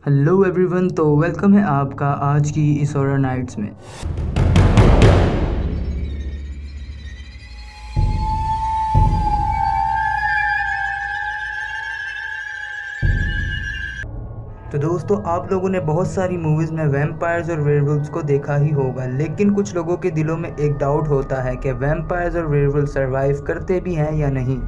Hello everyone, तो welcome है आपका आज की इस हॉरर नाइट्स में। तो दोस्तों, आप लोगों ने बहुत सारी मूवीज़ में वैम्पायर्स और वेयरवुल्व्स को देखा ही होगा, लेकिन कुछ लोगों के दिलों में एक डाउट होता है कि वैम्पायर्स और वेयरवुल्व्स सर्वाइव करते भी हैं या नहीं।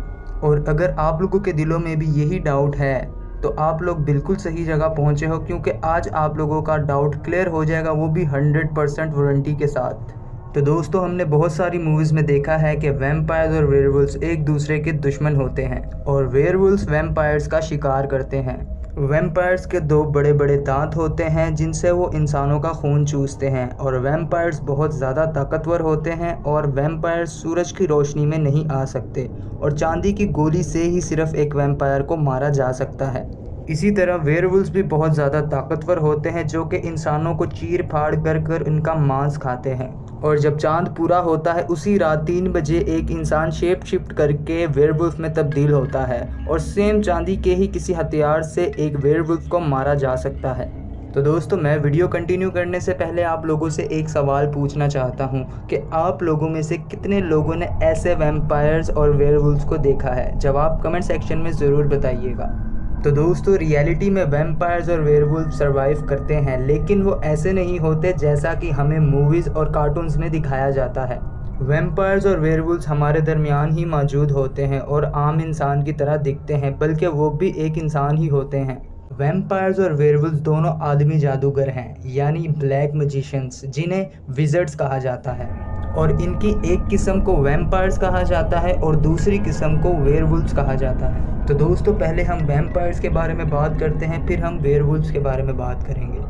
और अगर आप लोगों के दिलों में भी यही डाउट है तो आप लोग बिल्कुल सही जगह पहुंचे हो, क्योंकि आज आप लोगों का डाउट क्लियर हो जाएगा, वो भी 100% वारंटी के साथ। तो दोस्तों, हमने बहुत सारी मूवीज़ में देखा है कि वैम्पायर्स और वेयरवुल्व्स एक दूसरे के दुश्मन होते हैं और वेयरवुल्व्स वैम्पायर्स का शिकार करते हैं। वैम्पायर्स के दो बड़े बड़े दांत होते हैं जिनसे वो इंसानों का खून चूसते हैं, और वैम्पायर्स बहुत ज़्यादा ताकतवर होते हैं और वैम्पायर्स सूरज की रोशनी में नहीं आ सकते और चांदी की गोली से ही सिर्फ एक वैम्पायर को मारा जा सकता है। इसी तरह वेयरवुल्व्स भी बहुत ज़्यादा ताकतवर होते हैं जो कि इंसानों को चीर फाड़ कर उनका मांस खाते हैं। और जब चांद पूरा होता है उसी रात 3 बजे एक इंसान शेप शिफ्ट करके वेयरवुल्फ में तब्दील होता है और सेम चांदी के ही किसी हथियार से एक वेयरवुल्फ को मारा जा सकता है। तो दोस्तों, मैं वीडियो कंटिन्यू करने से पहले आप लोगों से एक सवाल पूछना चाहता हूं कि आप लोगों में से कितने लोगों ने ऐसे वैम्पायर्स और वेयरवुल्व्स को देखा है। जवाब कमेंट सेक्शन में ज़रूर बताइएगा। तो दोस्तों, रियलिटी में वैम्पायर्स और वेयरवुल्व सर्वाइव करते हैं, लेकिन वो ऐसे नहीं होते जैसा कि हमें मूवीज़ और कार्टून्स में दिखाया जाता है। वैम्पायर्स और वेयरवुल्व्स हमारे दरमियान ही मौजूद होते हैं और आम इंसान की तरह दिखते हैं, बल्कि वो भी एक इंसान ही होते हैं। वैम्पायर्स और वेयरवुल्व्स दोनों आदमी जादूगर हैं, यानी ब्लैक मैजिशियंस, जिन्हें विज़र्ड्स कहा जाता है। और इनकी एक किस्म को वैम्पायर्स कहा जाता है और दूसरी किस्म को वेयरवुल्व्स कहा जाता है। तो दोस्तों, पहले हम वैम्पायर्स के बारे में बात करते हैं, फिर हम वेयरवुल्व्स के बारे में बात करेंगे।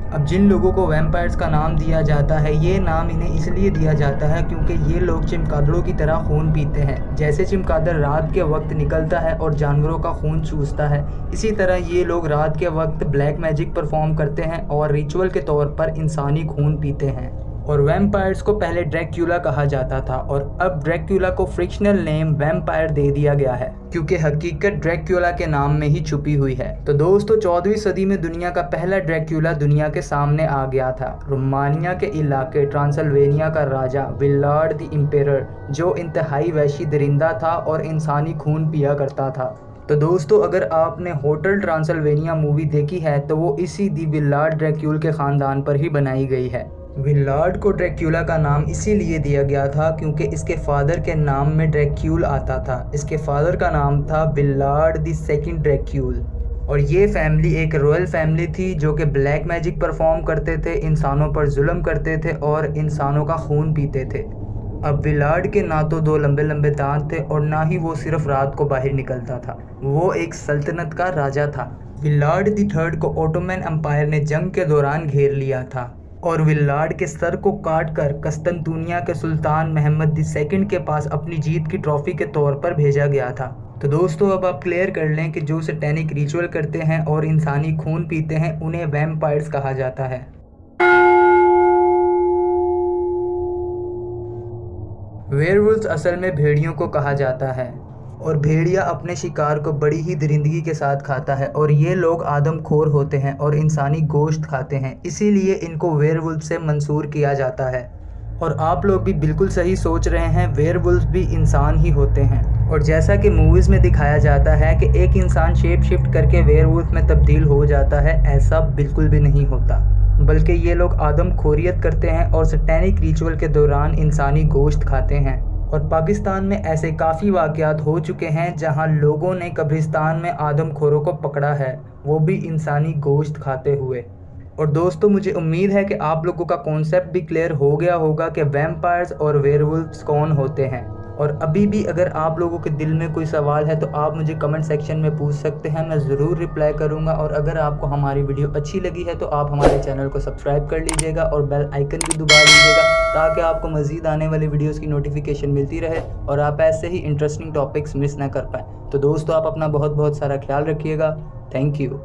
अब जिन लोगों को वैम्पायर्स का नाम दिया जाता है, ये नाम इन्हें इसलिए दिया जाता है क्योंकि ये लोग चमगादड़ों की तरह खून पीते हैं। जैसे चमगादड़ रात के वक्त निकलता है और जानवरों का खून चूसता है, इसी तरह ये लोग रात के वक्त ब्लैक मैजिक परफॉर्म करते हैं और रिचुअल के तौर पर इंसानी खून पीते हैं। और वैम्पायर्स को पहले ड्रैक्युला कहा जाता था और अब ड्रैक्युला को फ्रिक्शनल नेम वैम्पायर दे दिया गया है, क्योंकि हकीकत ड्रैक्युला के नाम में ही छुपी हुई है। तो दोस्तों, 14वीं सदी में दुनिया का पहला ड्रैक्युला दुनिया के सामने आ गया था। रोमानिया के इलाके ट्रांसल्वेनिया का राजा विलार्ड द इम्पेरर, जो इंतहाई वहशी दरिंदा था और इंसानी खून पिया करता था। तो दोस्तों, अगर आपने होटल ट्रांसल्वेनिया मूवी देखी है तो वो इसी दी विलार्ड ड्रैक्युल के ख़ानदान पर ही बनाई गई है। विलार्ड को ड्रैक्युला का नाम इसीलिए दिया गया था क्योंकि इसके फादर के नाम में ड्रैक्युल आता था। इसके फादर का नाम था विलार्ड द सेकंड ड्रैक्युल, और ये फैमिली एक रॉयल फैमिली थी जो कि ब्लैक मैजिक परफॉर्म करते थे, इंसानों पर जुल्म करते थे और इंसानों का खून पीते थे। अब विलार्ड के ना तो 2 लंबे लंबे दांत थे और ना ही वो सिर्फ रात को बाहर निकलता था, वो एक सल्तनत का राजा था। विलार्ड द थर्ड को ओटोमन एम्पायर ने जंग के दौरान घेर लिया था और विलार्ड के सर को काटकर कस्तंतुनिया के सुल्तान महमद II के पास अपनी जीत की ट्रॉफी के तौर पर भेजा गया था। तो दोस्तों, अब आप क्लियर कर लें कि जो सैटेनिक रिचुअल करते हैं और इंसानी खून पीते हैं, उन्हें वैम्पायर्स कहा जाता है। वेयरवुल्व्स असल में भेड़ियों को कहा जाता है और भेड़िया अपने शिकार को बड़ी ही दरिंदगी के साथ खाता है, और ये लोग आदमखोर होते हैं और इंसानी गोश्त खाते हैं, इसीलिए इनको वेयरवुल्व से मंसूर किया जाता है। और आप लोग भी बिल्कुल सही सोच रहे हैं, वेयरवुल्व्स भी इंसान ही होते हैं। और जैसा कि मूवीज़ में दिखाया जाता है कि एक इंसान शेप शिफ्ट करके वेयरवुल्व में तब्दील हो जाता है, ऐसा बिल्कुल भी नहीं होता, बल्कि ये लोग आदमखोरियत करते हैं और सैटेनिक रिचुअल के दौरान इंसानी गोश्त खाते हैं। और पाकिस्तान में ऐसे काफ़ी वाक़यात हो चुके हैं जहां लोगों ने कब्रिस्तान में आदमखोरों को पकड़ा है, वो भी इंसानी गोश्त खाते हुए। और दोस्तों, मुझे उम्मीद है कि आप लोगों का कॉन्सेप्ट भी क्लियर हो गया होगा कि वैम्पायर्स और वेयरवुल्व्स कौन होते हैं। और अभी भी अगर आप लोगों के दिल में कोई सवाल है तो आप मुझे कमेंट सेक्शन में पूछ सकते हैं, मैं ज़रूर रिप्लाई करूंगा। और अगर आपको हमारी वीडियो अच्छी लगी है तो आप हमारे चैनल को सब्सक्राइब कर लीजिएगा और बेल आइकन भी दबा लीजिएगा, ताकि आपको मज़ीद आने वाली वीडियोज़ की नोटिफिकेशन मिलती रहे और आप ऐसे ही इंटरेस्टिंग टॉपिक्स मिस ना कर पाएँ। तो दोस्तों, आप अपना बहुत बहुत सारा ख्याल रखिएगा। Thank you.